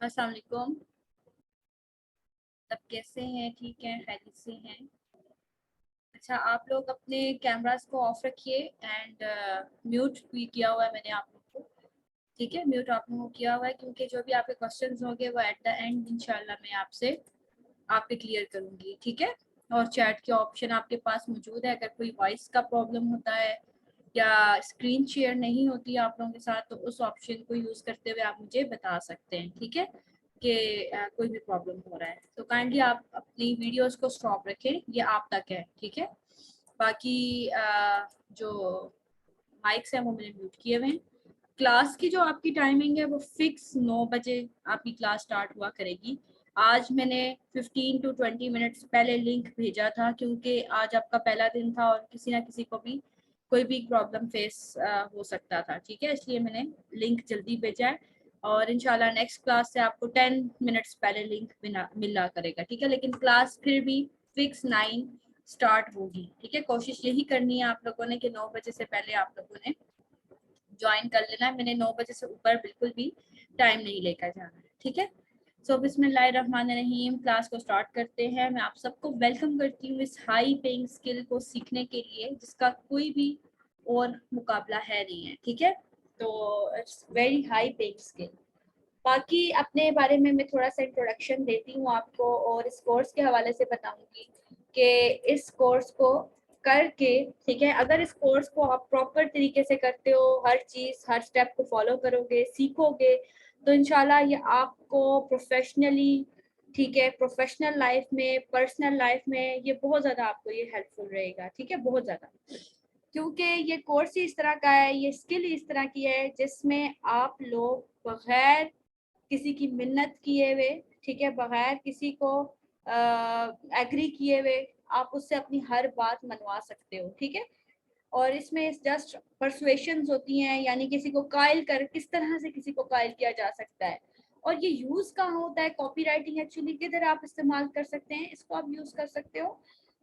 अस्सलाम वालेकुम। सब कैसे हैं? ठीक हैं, खैरियत से हैं? अच्छा, आप लोग अपने कैमरास को ऑफ रखिए एंड म्यूट भी किया हुआ है मैंने आप लोग को। ठीक है, म्यूट आप लोगों को किया हुआ है क्योंकि जो भी आपके क्वेश्चंस होंगे वो एट द एंड इंशाल्लाह मैं आपसे आप पे क्लियर करूंगी। ठीक है, और चैट के ऑप्शन आपके पास मौजूद है। अगर कोई वॉइस का प्रॉब्लम होता है या स्क्रीन शेयर नहीं होती है आप लोगों के साथ, तो उस ऑप्शन को यूज़ करते हुए आप मुझे बता सकते हैं। ठीक है, कि कोई भी प्रॉब्लम हो रहा है तो काइंडली आप अपनी वीडियोस को स्टॉप रखें, ये आप तक है। ठीक है, बाकी जो माइक्स हैं वो मैंने म्यूट किए हुए हैं। क्लास की जो आपकी टाइमिंग है वो फिक्स 9 बजे आपकी क्लास स्टार्ट हुआ करेगी। आज मैंने 15 to 20 मिनट्स पहले लिंक भेजा था क्योंकि आज आपका पहला दिन था और किसी ना किसी को भी कोई भी प्रॉब्लम फेस हो सकता था। ठीक है, इसलिए मैंने लिंक जल्दी भेजा है और इंशाल्लाह नेक्स्ट क्लास से आपको 10 मिनट्स पहले लिंक मिला करेगा। ठीक है, लेकिन क्लास फिर भी फिक्स 9 स्टार्ट होगी। ठीक है, कोशिश यही करनी है आप लोगों ने कि 9 बजे से पहले आप लोगों ने ज्वाइन कर लेना है। मैंने 9 बजे से ऊपर बिल्कुल भी टाइम नहीं लेकर जाना है। ठीक है, सो बिस्मिल्लाहिर्रहमानिर्रहीम, क्लास को स्टार्ट करते हैं। मैं आप सबको वेलकम करती हूँ इस हाई पेइंग स्किल को सीखने के लिए जिसका कोई भी और मुकाबला है नहीं है। ठीक है, तो it's very high paying skill. बाकी अपने बारे में मैं थोड़ा सा इंट्रोडक्शन देती हूँ आपको और इस कोर्स के हवाले से बताऊंगी कि इस कोर्स को करके, ठीक है, अगर इस कोर्स को आप प्रॉपर तरीके से करते हो, हर चीज़ हर स्टेप को फॉलो करोगे, सीखोगे, तो इंशाल्लाह ये आपको प्रोफेशनली, ठीक है, प्रोफेशनल लाइफ में, पर्सनल लाइफ में ये बहुत ज़्यादा आपको ये हेल्पफुल रहेगा। ठीक है, बहुत ज़्यादा, क्योंकि ये कोर्स ही इस तरह का है, ये स्किल ही इस तरह की है जिसमें आप लोग बगैर किसी की मिन्नत किए हुए, ठीक है, बगैर किसी को एग्री किए हुए आप उससे अपनी हर बात मनवा सकते हो। ठीक है, और इसमें जस्ट परसुएशंस होती हैं, यानी किसी को कायल कर, किस तरह से किसी को कायल किया जा सकता है। और ये यूज़ कहाँ होता है? कॉपी राइटिंग एक्चुअली किधर आप इस्तेमाल कर सकते हैं? इसको आप यूज़ कर सकते हो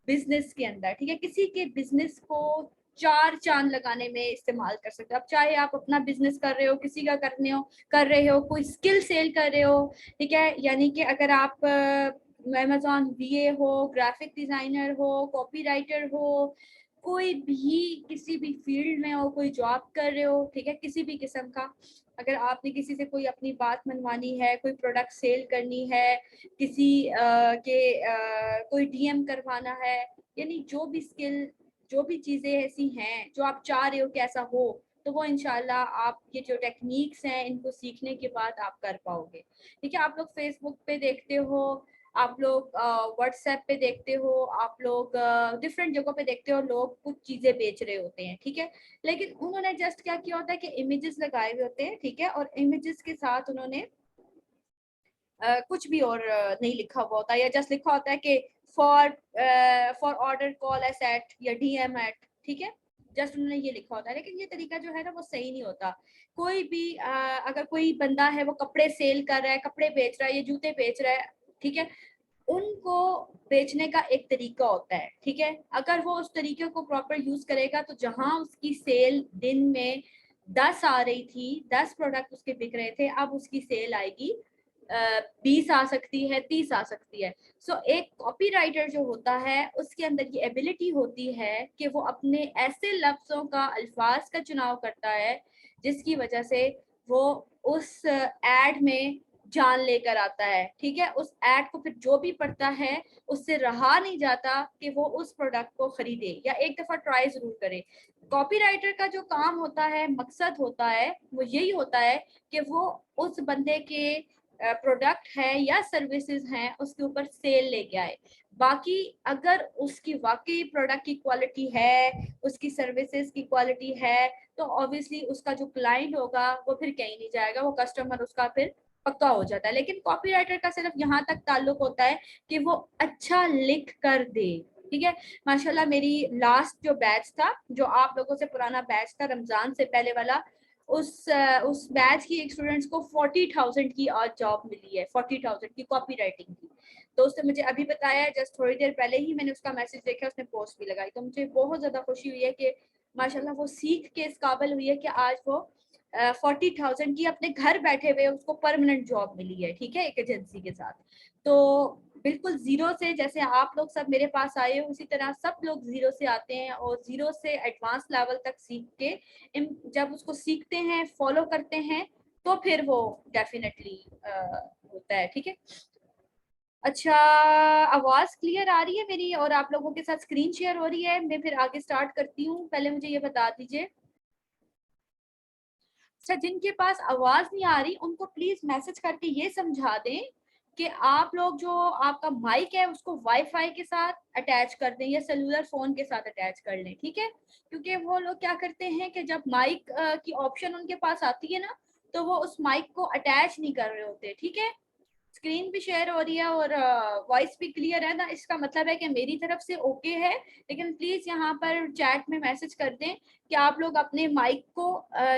बिजनेस के अंदर। ठीक है, किसी के बिजनेस को चार चांद लगाने में इस्तेमाल कर सकते हो। अब चाहे आप अपना बिजनेस कर रहे हो, किसी का कर रहे हो, कोई स्किल सेल कर रहे हो, ठीक है, यानी कि अगर आप अमेज़ॉन वीए हो, ग्राफिक डिजाइनर हो, कॉपी राइटर हो, कोई भी किसी भी फील्ड में हो, कोई जॉब कर रहे हो, ठीक है, किसी भी किस्म का, अगर आपने किसी से कोई अपनी बात मनवानी है, कोई प्रोडक्ट सेल करनी है, किसी कोई डीएम करवाना है, यानी जो भी स्किल, जो भी चीज़ें ऐसी हैं जो आप चाह रहे हो कि ऐसा हो, तो वो इंशाल्लाह आप ये जो टेक्निक्स हैं इनको सीखने के बाद आप कर पाओगे। ठीक है, आप लोग फेसबुक पे देखते हो, आप लोग व्हाट्सएप पे देखते हो, आप लोग डिफरेंट जगहों पे देखते हो, लोग कुछ चीज़ें बेच रहे होते हैं। ठीक है, लेकिन उन्होंने जस्ट क्या किया होता है कि इमेजेस लगाए हुए होते हैं, ठीक है, और इमेजेस के साथ उन्होंने कुछ भी और नहीं लिखा हुआ होता है, या जस्ट लिखा होता है कि for order call us at या डीएम एट, ठीक है, जस्ट उन्होंने ये लिखा होता है। लेकिन ये तरीका जो है ना वो सही नहीं होता। कोई भी अगर कोई बंदा है वो कपड़े सेल कर रहा है, कपड़े बेच रहा है, ये जूते बेच रहा है, ठीक है, उनको बेचने का एक तरीका होता है। ठीक है, अगर वो उस तरीके को प्रॉपर यूज करेगा तो जहां उसकी सेल दिन में 10 आ रही थी, 10 प्रोडक्ट उसके बिक रहे थे, अब उसकी सेल आएगी 20 आ सकती है, 30 आ सकती है। सो एक कॉपी राइटर जो होता है उसके अंदर ये एबिलिटी होती है कि वो अपने ऐसे लफ्जों का, अल्फाज का चुनाव करता है जिसकी वजह से वो उस एड में जान लेकर आता है। ठीक है, उस एड को फिर जो भी पढ़ता है उससे रहा नहीं जाता कि वो उस प्रोडक्ट को खरीदे या एक दफा ट्राई जरूर करे। कॉपीराइटर का जो काम होता है, मकसद होता है, वो यही होता है कि वो उस बंदे के प्रोडक्ट है या सर्विसेज हैं उसके ऊपर सेल लेके आए। बाकी अगर उसकी वाकई प्रोडक्ट की क्वालिटी है, उसकी सर्विसेज की क्वालिटी है, तो ऑब्वियसली उसका जो क्लाइंट होगा वो फिर कहीं नहीं जाएगा, वो कस्टमर उसका फिर पक्का हो जाता है। लेकिन कॉपीराइटर का सिर्फ यहाँ तक ताल्लुक होता है कि वो अच्छा लिख कर दे। ठीक है, माशाल्लाह मेरी लास्ट जो बैच था, जो आप लोगों से पुराना बैच था रमजान से पहले वाला, उस बैच की एक स्टूडेंट्स को 40,000 की आज जॉब मिली है, 40,000 की कॉपी राइटिंग की। तो उसने मुझे अभी बताया, जस्ट थोड़ी देर पहले ही मैंने उसका मैसेज देखा, उसने पोस्ट भी लगाई, तो मुझे बहुत ज़्यादा खुशी हुई है कि माशाल्लाह वो सीख के इस काबिल हुई है कि आज वो 40,000 की अपने घर बैठे हुए उसको परमानेंट जॉब मिली है, ठीक है, एक एजेंसी के साथ। तो बिल्कुल जीरो से, जैसे आप लोग सब मेरे पास आए हो उसी तरह सब लोग जीरो से आते हैं, और जीरो से एडवांस लेवल तक सीख के जब उसको सीखते हैं, फॉलो करते हैं, तो फिर वो डेफिनेटली होता है, ठीक है। अच्छा, आवाज क्लियर आ रही है मेरी और आप लोगों के साथ स्क्रीन शेयर हो रही है? मैं फिर आगे स्टार्ट करती हूँ, पहले मुझे ये बता दीजिए। अच्छा, जिनके पास आवाज नहीं आ रही उनको प्लीज मैसेज करके ये समझा दें कि आप लोग जो आपका माइक है उसको वाईफाई के साथ अटैच कर दें या सेलुलर फोन के साथ अटैच कर लें, ठीक है। क्योंकि वो लोग क्या करते हैं कि जब माइक की ऑप्शन उनके पास आती है ना, तो वो उस माइक को अटैच नहीं कर रहे होते, ठीक है। स्क्रीन भी शेयर हो रही है और वॉइस भी क्लियर है ना, इसका मतलब है कि मेरी तरफ से ओके है। लेकिन प्लीज यहाँ पर चैट में मैसेज कर दें कि आप लोग अपने माइक को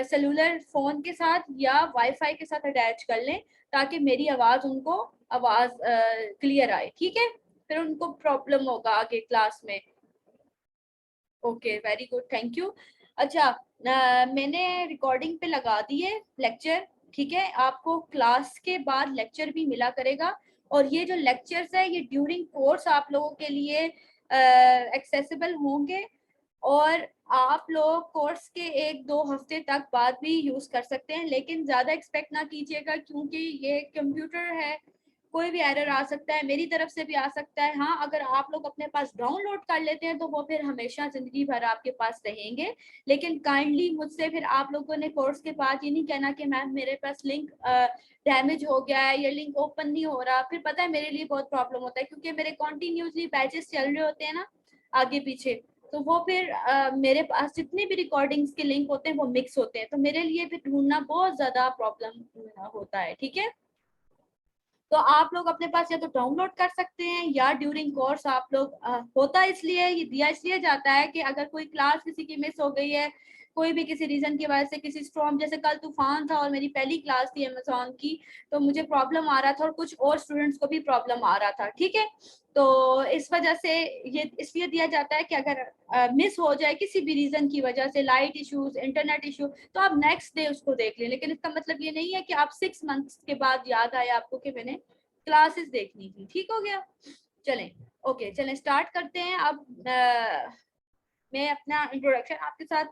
सेलुलर फोन के साथ या वाईफाई के साथ अटैच कर लें, ताकि मेरी उनको आवाज क्लियर आए, ठीक है। फिर उनको प्रॉब्लम होगा आगे क्लास में। Okay, very good, thank you. अच्छा, मैंने रिकॉर्डिंग पे लगा दी है लेक्चर, ठीक है। आपको क्लास के बाद लेक्चर भी मिला करेगा, और ये जो लेक्चर्स है ये ड्यूरिंग कोर्स आप लोगों के लिए एक्सेसिबल होंगे, और आप लोग कोर्स के 1-2 हफ्ते तक बाद भी यूज कर सकते हैं। लेकिन ज्यादा एक्सपेक्ट ना कीजिएगा, क्योंकि ये कंप्यूटर है, कोई भी एरर आ सकता है, मेरी तरफ से भी आ सकता है। हाँ, अगर आप लोग अपने पास डाउनलोड कर लेते हैं तो वो फिर हमेशा जिंदगी भर आपके पास रहेंगे। लेकिन काइंडली मुझसे फिर आप लोगों ने कोर्स के बाद ये नहीं कहना कि मैम मेरे पास लिंक डैमेज हो गया है या लिंक ओपन नहीं हो रहा। फिर पता है मेरे लिए बहुत प्रॉब्लम होता है, क्योंकि मेरे कॉन्टिन्यूसली बैचेस चल रहे होते हैं ना आगे पीछे, तो वो फिर मेरे पास जितने भी रिकॉर्डिंग्स के लिंक होते हैं वो मिक्स होते हैं, तो मेरे लिए फिर ढूंढना बहुत ज्यादा प्रॉब्लम होता है, ठीक है। तो आप लोग अपने पास या तो डाउनलोड कर सकते हैं या ड्यूरिंग कोर्स आप लोग होता इसलिए ये दिया इसलिए जाता है कि अगर कोई क्लास किसी की मिस हो गई है, कोई भी किसी रीजन की वजह से, किसी स्टॉर्म, जैसे कल तूफान था और मेरी पहली क्लास थी अमेज़न की, तो मुझे प्रॉब्लम आ रहा था और कुछ और स्टूडेंट्स को भी प्रॉब्लम आ रहा था, ठीक है। तो इस वजह से ये इसलिए दिया जाता है कि अगर मिस हो जाए किसी भी रीजन की वजह से, लाइट इश्यूज, इंटरनेट इशू, तो आप नेक्स्ट डे उसको देख लें। लेकिन इसका मतलब ये नहीं है कि आप 6 मंथ्स के बाद याद आए आपको कि मैंने क्लासेस देखनी थी, ठीक हो गया। चलें, ओके, चलें स्टार्ट करते हैं। अब मैं अपना इंट्रोडक्शन आपके साथ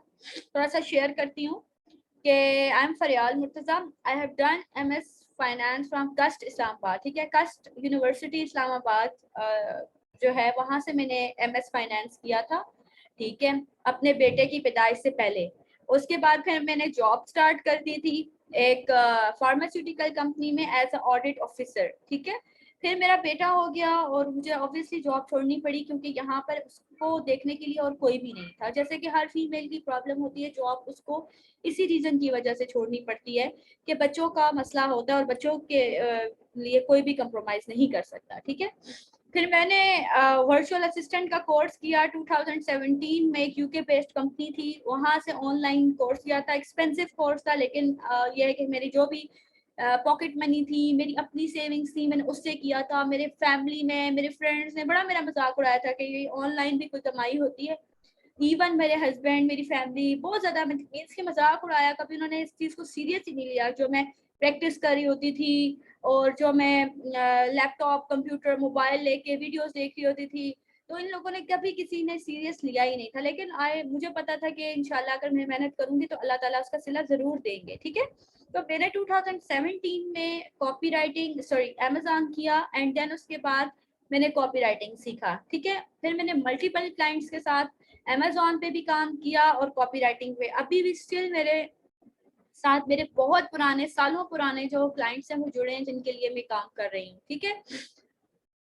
थोड़ा सा शेयर करती हूँ कि I am Fariyal Murtaza, I have done MS finance from कस्ट इस्लामाबाद, ठीक है। कस्ट यूनिवर्सिटी इस्लामाबाद जो है वहाँ से मैंने MS फाइनेंस किया था, ठीक है, अपने बेटे की पैदाइश से पहले। उसके बाद फिर मैंने जॉब स्टार्ट कर दी थी एक फार्मास्यूटिकल कंपनी में एज अ ऑडिट ऑफिसर, ठीक है। फिर मेरा बेटा हो गया और मुझे ऑब्वियसली जॉब छोड़नी पड़ी, क्योंकि यहाँ पर उसको देखने के लिए और कोई भी नहीं था। जैसे कि हर फीमेल की प्रॉब्लम होती है, जॉब उसको इसी रीजन की वजह से छोड़नी पड़ती है कि बच्चों का मसला होता है और बच्चों के लिए कोई भी कंप्रोमाइज नहीं कर सकता, ठीक है। फिर मैंने वर्चुअल असिस्टेंट का कोर्स किया 2017 में, एक यूके बेस्ड कंपनी थी, वहाँ से ऑनलाइन कोर्स किया था। एक्सपेंसिव कोर्स था, लेकिन यह है कि मेरी जो भी पॉकेट मनी थी, मेरी अपनी सेविंग्स थी, मैंने उससे किया था। मेरे फैमिली में, मेरे फ्रेंड्स ने बड़ा मेरा मजाक उड़ाया था कि ये ऑनलाइन भी कोई कमाई होती है। इवन मेरे हस्बैंड, मेरी फैमिली बहुत ज्यादा मीन्स के मजाक उड़ाया, कभी उन्होंने इस चीज को सीरियस ही नहीं लिया जो मैं प्रैक्टिस कर रही होती थी और जो मैं लैपटॉप, कंप्यूटर, मोबाइल लेके वीडियोस देख रही होती थी। तो इन लोगों ने कभी किसी ने सीरियस लिया ही नहीं था। लेकिन मुझे पता था कि इंशाल्लाह अगर मैं मेहनत करूंगी तो अल्लाह ताला उसका सिला जरूर देंगे, ठीक है। तो मैंने 2017 में कॉपी राइटिंग अमेज़न किया, एंड देन उसके बाद मैंने कॉपी राइटिंग सीखा, ठीक है। फिर मैंने मल्टीपल क्लाइंट्स के साथ अमेज़न पे भी काम किया और कॉपी राइटिंग पे। अभी भी स्टिल मेरे साथ मेरे बहुत पुराने, सालों पुराने जो क्लाइंट्स हैं वो जुड़े हैं, जिनके लिए मैं काम कर रही हूँ, ठीक है।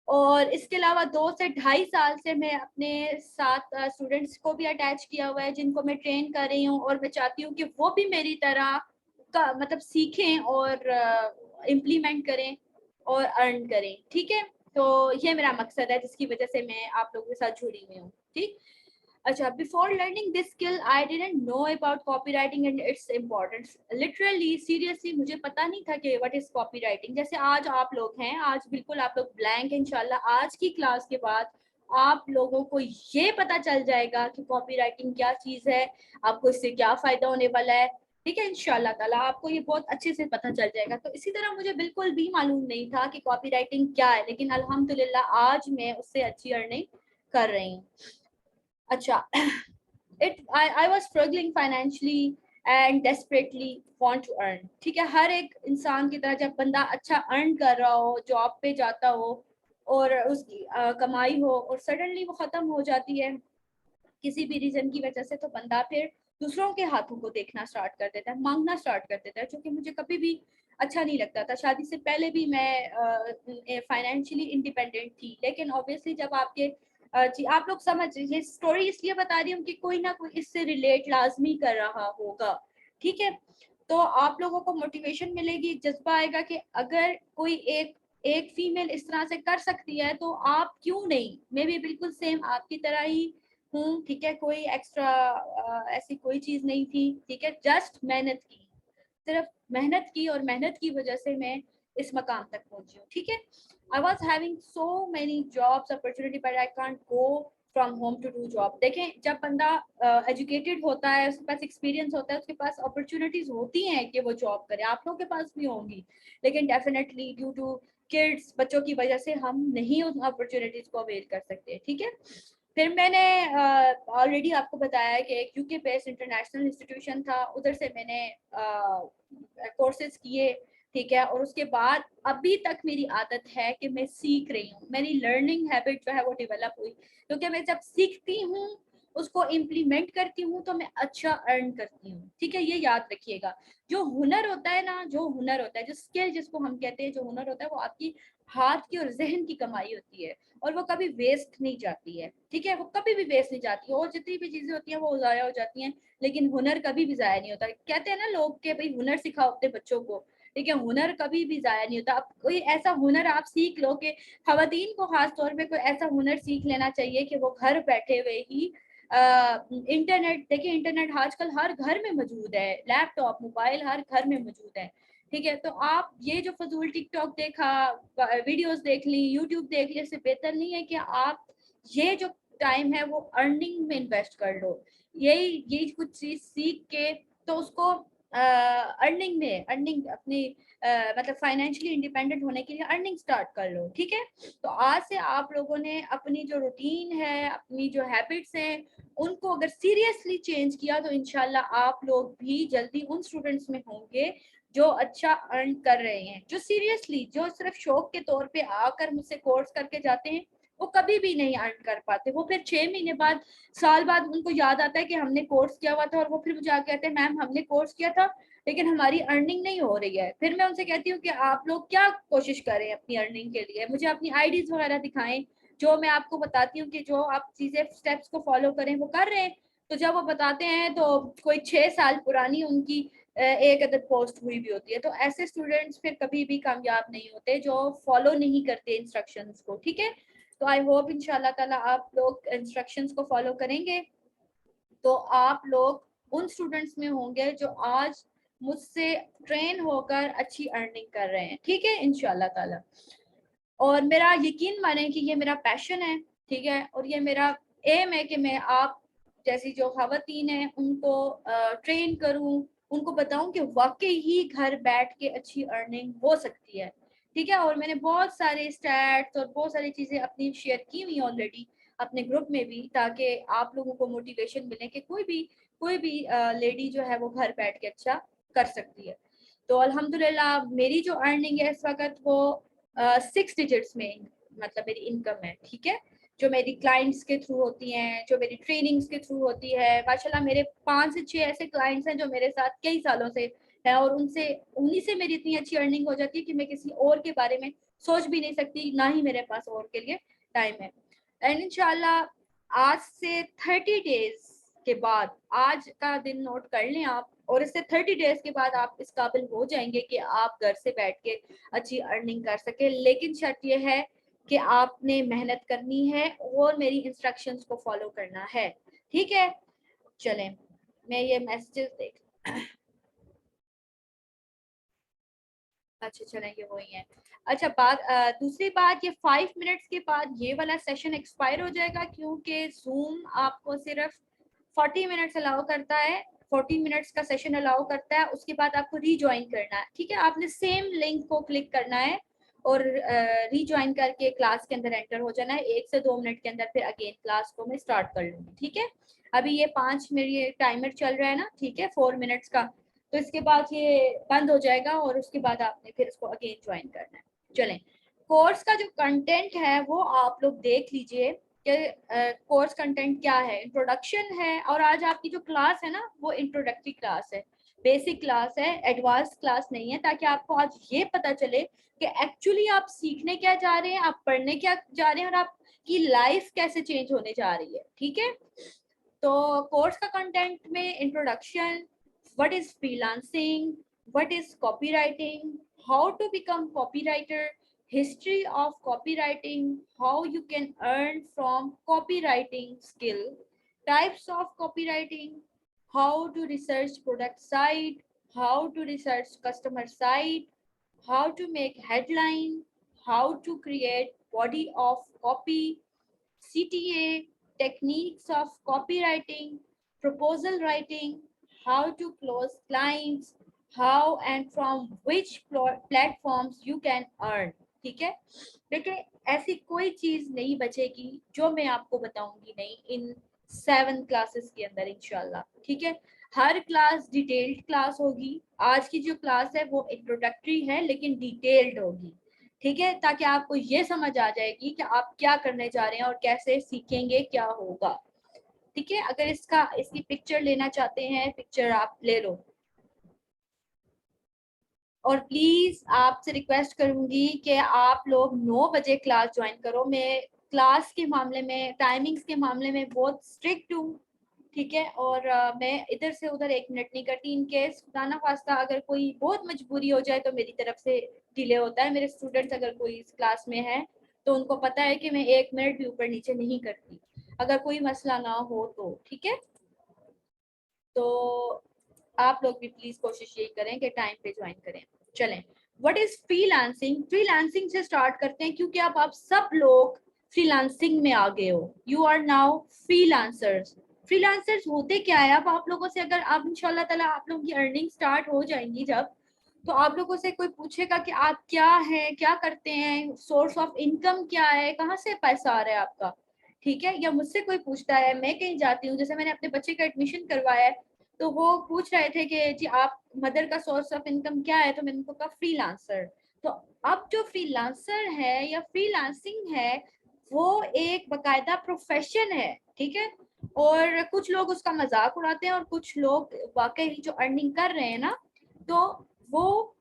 और इसके अलावा 2 से ढाई साल से मैं अपने साथ स्टूडेंट्स को भी अटैच किया हुआ है, जिनको मैं ट्रेन कर रही हूँ, और मैं चाहती हूँ कि वो भी मेरी तरह का मतलब सीखें और इम्प्लीमेंट करें और अर्न करें, ठीक है। तो ये मेरा मकसद है जिसकी वजह से मैं आप लोगों के साथ जुड़ी हुई हूँ, ठीक। अच्छा, before learning this skill I didn't know about copywriting and its importance. Literally seriously मुझे पता नहीं था कि व्हाट इज कॉपीराइटिंग। जैसे आज आप लोग हैं, आज बिल्कुल आप लोग ब्लैंक, इंशाल्लाह आज की क्लास के बाद आप लोगों को ये पता चल जाएगा कि कॉपीराइटिंग क्या चीज है, आपको इससे क्या फायदा होने वाला है। ٹھیک ہے انشاءاللہ تعالیٰ آپ کو یہ بہت اچھے سے پتہ چل جائے گا. تو اسی طرح مجھے بالکل بھی معلوم نہیں تھا کہ کاپی رائٹنگ کیا ہے, لیکن الحمدللہ آج میں اس سے اچھی ارننگ کر رہی ہوں. اچھا I was struggling financially and desperately want to earn. ٹھیک ہے, ہر ایک انسان کی طرح جب بندہ اچھا ارن کر رہا ہو, جاب پہ جاتا ہو اور اس کی کمائی ہو اور سڈنلی وہ ختم ہو جاتی ہے کسی بھی ریزن کی وجہ سے, تو بندہ پھر دوسروں کے ہاتھوں کو دیکھنا سٹارٹ کر دیتا ہے, مانگنا سٹارٹ کر دیتا ہے, جو کہ مجھے کبھی بھی اچھا نہیں لگتا تھا. شادی سے پہلے بھی میں فائنینشلی انڈیپینڈنٹ تھی, لیکن اوبیسلی جب آپ کے جی آپ لوگ سمجھ, یہ اسٹوری اس لیے بتا رہی ہوں کہ کوئی نہ کوئی اس سے ریلیٹ لازمی کر رہا ہوگا. ٹھیک ہے, تو آپ لوگوں کو موٹیویشن ملے گی, جذبہ آئے گا کہ اگر کوئی ایک فیمیل اس طرح سے کر سکتی ہے تو آپ کیوں نہیں, میں بھی بالکل سیم آپ کی طرح ہی ہوں. ٹھیک ہے, کوئی ایکسٹرا ایسی کوئی چیز نہیں تھی. ٹھیک ہے, جسٹ محنت کی, صرف محنت کی, اور محنت کی وجہ سے میں اس مقام تک پہنچی ہوں. ٹھیک ہے, I was having so many jobs opportunity but I can't go from home to do job. دیکھیں جب بندہ ایجوکیٹڈ ہوتا ہے, اس کے پاس ایکسپیرینس ہوتا ہے, اس کے پاس اپرچونیٹیز ہوتی ہیں کہ وہ جاب کرے, آپ لوگوں کے پاس بھی ہوں گی, لیکن ڈیفینیٹلی ڈیو ٹو کڈس, بچوں کی وجہ سے ہم نہیں ان اپرچونیٹیز کو اویل کر سکتے. ٹھیک ہے, پھر میں نے آلریڈی آپ کو بتایا کہ ایک یو کے بیس انٹرنیشنل انسٹیٹیوشن تھا, ادھر سے میں نے کورسز کیے. ٹھیک ہے, اور اس کے بعد ابھی تک میری عادت ہے کہ میں سیکھ رہی ہوں, میری لرننگ ہیبٹ جو ہے وہ ڈیولپ ہوئی, کیونکہ میں جب سیکھتی ہوں اس کو امپلیمنٹ کرتی ہوں تو میں اچھا ارن کرتی ہوں. ٹھیک ہے, یہ یاد رکھیے گا. جو ہنر ہوتا ہے نا, جو ہنر ہوتا ہے, جو اسکل جس کو ہم کہتے ہیں, جو ہنر ہوتا ہے وہ آپ کی ہاتھ کی اور ذہن کی کمائی ہوتی ہے, اور وہ کبھی ویسٹ نہیں جاتی ہے. ٹھیک ہے, وہ کبھی بھی ویسٹ نہیں جاتی ہے, اور جتنی بھی چیزیں ہوتی ہیں وہ ضائع ہو جاتی ہیں, لیکن ہنر کبھی بھی ضائع نہیں ہوتا. کہتے ہیں نا لوگ کہ بھائی ہنر سکھاؤ اپنے بچوں کو, ٹھیک ہے, ہنر کبھی بھی ضائع نہیں ہوتا. اب کوئی ایسا ہنر آپ سیکھ لو, کہ خواتین کو خاص طور پہ کوئی ایسا ہنر سیکھ لینا چاہیے کہ وہ گھر بیٹھے ہوئے ہی انٹرنیٹ, دیکھیں انٹرنیٹ آج کل ہر گھر میں موجود ہے, لیپ ٹاپ موبائل ہر گھر میں موجود ہے. ٹھیک ہے, تو آپ یہ جو فضول ٹک ٹاک دیکھا, ویڈیوز دیکھ لی, یوٹیوب دیکھ لی, اس سے بہتر نہیں ہے کہ آپ یہ جو ٹائم ہے وہ ارننگ میں انویسٹ کر لو. یہی کچھ چیز سیکھ کے تو اس کو ارننگ اپنی مطلب فائنینشلی انڈیپینڈنٹ ہونے کے لیے ارننگ سٹارٹ کر لو. ٹھیک ہے, تو آج سے آپ لوگوں نے اپنی جو روٹین ہے, اپنی جو ہیبٹس ہیں, ان کو اگر سیریسلی چینج کیا تو انشاءاللہ آپ لوگ بھی جلدی ان اسٹوڈنٹس میں ہوں گے جو اچھا ارن کر رہے ہیں. جو سیریسلی, جو صرف شوق کے طور پہ آ کر مجھ سے کورس کر کے جاتے ہیں, وہ کبھی بھی نہیں ارن کر پاتے. وہ پھر 6 مہینے بعد, سال بعد ان کو یاد آتا ہے کہ ہم نے کورس کیا ہوا تھا, اور وہ پھر مجھے آ کے کہتے ہیں میم ہم نے کورس کیا تھا لیکن ہماری ارننگ نہیں ہو رہی ہے. پھر میں ان سے کہتی ہوں کہ آپ لوگ کیا کوشش کریں اپنی ارننگ کے لیے, مجھے اپنی آئی ڈیز وغیرہ دکھائیں, جو میں آپ کو بتاتی ہوں کہ جو آپ چیزیں اسٹیپس کو فالو کریں وہ کر رہے ہیں. تو جب وہ بتاتے ہیں تو کوئی 6 سال پرانی ان کی ایک عدد پوسٹ ہوئی بھی ہوتی ہے. تو ایسے اسٹوڈینٹس پھر کبھی بھی کامیاب نہیں ہوتے جو فالو نہیں کرتے انسٹرکشنز کو. ٹھیک ہے, تو آئی ہوپ ان شاء اللہ تعالیٰ آپ لوگ انسٹرکشنز کو فالو کریں گے تو آپ لوگ ان اسٹوڈینٹس میں ہوں گے جو آج مجھ سے ٹرین ہو کر اچھی ارننگ کر رہے ہیں. ٹھیک ہے ان شاء اللہ تعالیٰ, اور میرا یقین مانیں کہ یہ میرا پیشن ہے. ٹھیک ہے, اور یہ میرا ایم ہے کہ میں آپ جیسی جو خواتین ہیں ان کو ٹرین کروں, ان کو بتاؤں کہ واقعی ہی گھر بیٹھ کے اچھی ارننگ ہو سکتی ہے. ٹھیک ہے, اور میں نے بہت سارے اسٹیٹس اور بہت ساری چیزیں اپنی شیئر کی ہوئی آلریڈی اپنے گروپ میں بھی, تاکہ آپ لوگوں کو موٹیویشن ملے کہ کوئی بھی لیڈی جو ہے وہ گھر بیٹھ کے اچھا کر سکتی ہے. تو الحمدللہ میری جو ارننگ ہے اس وقت وہ 6 ڈیجٹس میں مطلب میری انکم ہے. ٹھیک ہے, جو میری کلائنٹس کے تھرو ہوتی ہیں, جو میری ٹریننگز کے تھرو ہوتی ہے. ماشاءاللہ میرے 5 سے 6 ایسے کلائنٹس ہیں جو میرے ساتھ کئی سالوں سے ہیں, اور انہی سے میری اتنی اچھی ارننگ ہو جاتی ہے کہ میں کسی اور کے بارے میں سوچ بھی نہیں سکتی, نہ ہی میرے پاس اور کے لیے ٹائم ہے. اینڈ انشاءاللہ آج سے 30 ڈیز کے بعد, آج کا دن نوٹ کر لیں آپ, اور اس سے 30 ڈیز کے بعد آپ اس قابل ہو جائیں گے کہ آپ گھر سے بیٹھ کے اچھی ارننگ کر سکیں. لیکن شرط یہ ہے کہ آپ نے محنت کرنی ہے اور میری انسٹرکشنز کو فالو کرنا ہے. ٹھیک ہے, چلیں میں یہ میسیجز دیکھ, اچھا چلیں یہ وہی ہیں. اچھا دوسری بات, یہ 5 منٹس کے بعد یہ والا سیشن ایکسپائر ہو جائے گا, کیونکہ زوم آپ کو صرف 40 منٹس الاؤ کرتا ہے. 14 मिनट्स का सेशन अलाउ करता है, उसके बाद आपको रीज्वाइन करना है, ठीक है। आपने सेम लिंक को क्लिक करना है और रीज्वाइन करके क्लास के अंदर एंटर हो जाना है। 1 से 2 मिनट के अंदर फिर अगेन क्लास को मैं स्टार्ट कर लूँगी, ठीक है। अभी ये 5 मेरी टाइमर चल रहा है ना, ठीक है, 4 मिनट्स का, तो इसके बाद ये बंद हो जाएगा और उसके बाद आपने फिर इसको अगेन ज्वाइन करना है। चलें, कोर्स का जो कंटेंट है वो आप लोग देख लीजिए कि कोर्स कंटेंट क्या है। इंट्रोडक्शन है, और आज आपकी जो क्लास है ना वो इंट्रोडक्टरी क्लास है, बेसिक क्लास है, एडवांस क्लास नहीं है, ताकि आपको आज ये पता चले कि एक्चुअली आप सीखने क्या जा रहे हैं, आप पढ़ने क्या जा रहे हैं, और आपकी लाइफ कैसे चेंज होने जा रही है, ठीक है। तो कोर्स का कंटेंट में introduction, what is freelancing, what is copywriting, how to become copywriter, history of copywriting, how you can earn from copywriting skill, types of copywriting, how to research product site, how to research customer site, how to make headline, how to create body of copy, CTA, techniques of copywriting, proposal writing, how to close clients, how and from which platforms you can earn. ठीक है, देखिए ऐसी कोई चीज नहीं बचेगी जो मैं आपको बताऊंगी नहीं इन 7 क्लासेस के अंदर इंशाल्लाह, ठीक है। हर क्लास डिटेल्ड क्लास होगी। आज की जो क्लास है वो इंट्रोडक्टरी है लेकिन डिटेल्ड होगी, ठीक है, ताकि आपको ये समझ आ जाएगी कि आप क्या करने जा रहे हैं और कैसे सीखेंगे, क्या होगा, ठीक है। अगर इसकी पिक्चर लेना चाहते हैं, पिक्चर आप ले लो। और प्लीज आपसे रिक्वेस्ट करूंगी कि आप लोग 9 बजे क्लास ज्वाइन करो। मैं क्लास के मामले में, टाइमिंग्स के मामले में बहुत स्ट्रिक्ट हूँ, ठीक है। और मैं इधर से उधर 1 मिनट नहीं करती। इन केस खुदा ना खास्ता अगर कोई बहुत मजबूरी हो जाए तो मेरी तरफ से डिले होता है। मेरे स्टूडेंट्स अगर कोई इस क्लास में है तो उनको पता है कि मैं 1 मिनट भी ऊपर नीचे नहीं करती, अगर कोई मसला ना हो तो, ठीक है। तो आप लोग भी प्लीज कोशिश यही करें कि टाइम पे ज्वाइन करें। चलें, व्हाट इज फ्रीलांसिंग? फ्रीलांसिंग से स्टार्ट करते हैं क्योंकि आप सब लोग फ्रीलांसिंग में आ गए हो। You are now freelancers. Freelancers होते क्या है? अब आप लोगों से अगर आप इंशाल्लाह ताला आप लोगों की अर्निंग स्टार्ट हो जाएंगी जब, तो आप लोगों से कोई पूछेगा कि आप क्या हैं, क्या करते हैं, सोर्स ऑफ इनकम क्या है, कहाँ से पैसा आ रहा है आपका, ठीक है। या मुझसे कोई पूछता है, मैं कहीं जाती हूँ, जैसे मैंने अपने बच्चे का एडमिशन करवाया है, तो वो पूछ रहे थे कि जी आप मदर का सोर्स ऑफ इनकम क्या है, तो मैंने उनको कहा फ्रीलांसर। तो अब जो फ्रीलांसर है या फ्रीलांसिंग है वो एक बकायदा प्रोफेशन है, ठीक है। और कुछ लोग उसका मजाक उड़ाते हैं और कुछ लोग वाकई जो अर्निंग कर रहे हैं ना, तो वो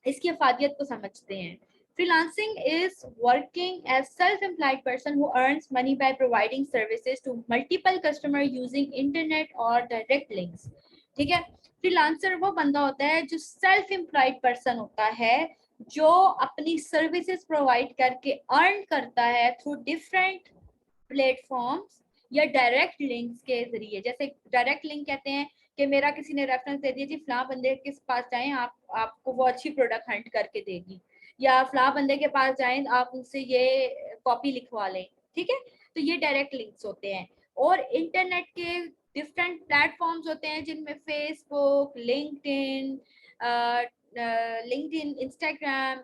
इसकी अफादियत को समझते हैं। Freelancing is working as self-employed person who earns money by providing services to multiple customers using internet or direct links, ठीक है। फ्रीलांसर वो बंदा होता है जो सेल्फ एम्प्लॉयड पर्सन होता है, जो अपनी सर्विसेज प्रोवाइड करके अर्न करता है थ्रू डिफरेंट प्लेटफॉर्म्स या डायरेक्ट लिंक्स के जरिए। जैसे डायरेक्ट लिंक कहते हैं कि मेरा किसी ने रेफरेंस दे दिया जी फलां बंदे के पास जाएं, आपको वो अच्छी प्रोडक्ट हंट करके देगी, या फलां बंदे के पास जाएं आप उनसे ये कॉपी लिखवा लें, ठीक है। तो ये डायरेक्ट लिंक्स होते हैं। और इंटरनेट के डिफरेंट प्लेटफॉर्म्स होते हैं जिनमें Facebook, LinkedIn, Instagram,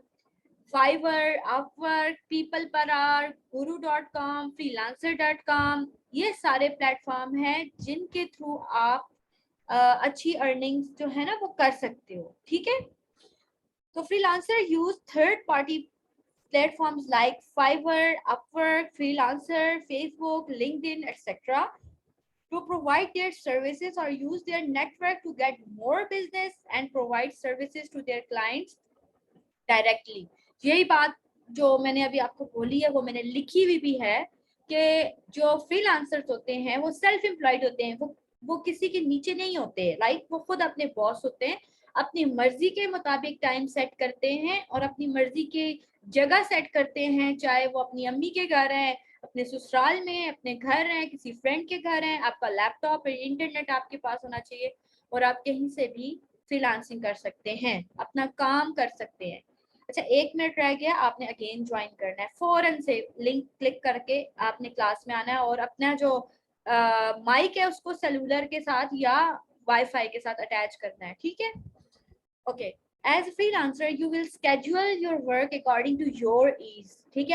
Fiverr, Upwork, people per hour, guru.com, freelancer.com, ये सारे प्लेटफॉर्म हैं जिनके थ्रू आप अच्छी अर्निंग्स जो है ना वो कर सकते हो, ठीक है। तो freelancer use third party platforms like Fiverr, Upwork, Freelancer, Facebook, LinkedIn, etc. to provide their services or use their network to get more business and provide services to their clients directly. यही बात जो मैंने अभी आपको बोली है वो मैंने लिखी हुई भी है कि जो फ्रीलांसर्स होते हैं वो सेल्फ एम्प्लॉयड होते हैं, वो किसी के नीचे नहीं होते, राइट। वो खुद अपने बॉस होते हैं, अपनी मर्जी के मुताबिक टाइम सेट करते हैं और अपनी मर्जी के जगह सेट करते हैं, चाहे वो अपनी अम्मी के घर है, अपने ससुराल में, अपने घर हैं, किसी फ्रेंड के घर हैं। आपका लैपटॉप और इंटरनेट आपके पास होना चाहिए और आप कहीं से भी फ्रीलांसिंग कर सकते हैं, अपना काम कर सकते हैं। अच्छा 1 मिनट रह गया, आपने अगेन ज्वाइन करना है, फौरन से लिंक क्लिक करके आपने क्लास में आना है और अपना जो माइक है उसको सेलुलर के साथ या وائی فائی کے ساتھ اٹیچ کرنا ہے. ٹھیک ہے. Okay. As a freelancer, you will schedule your work according to your ease. ٹھیک ہے.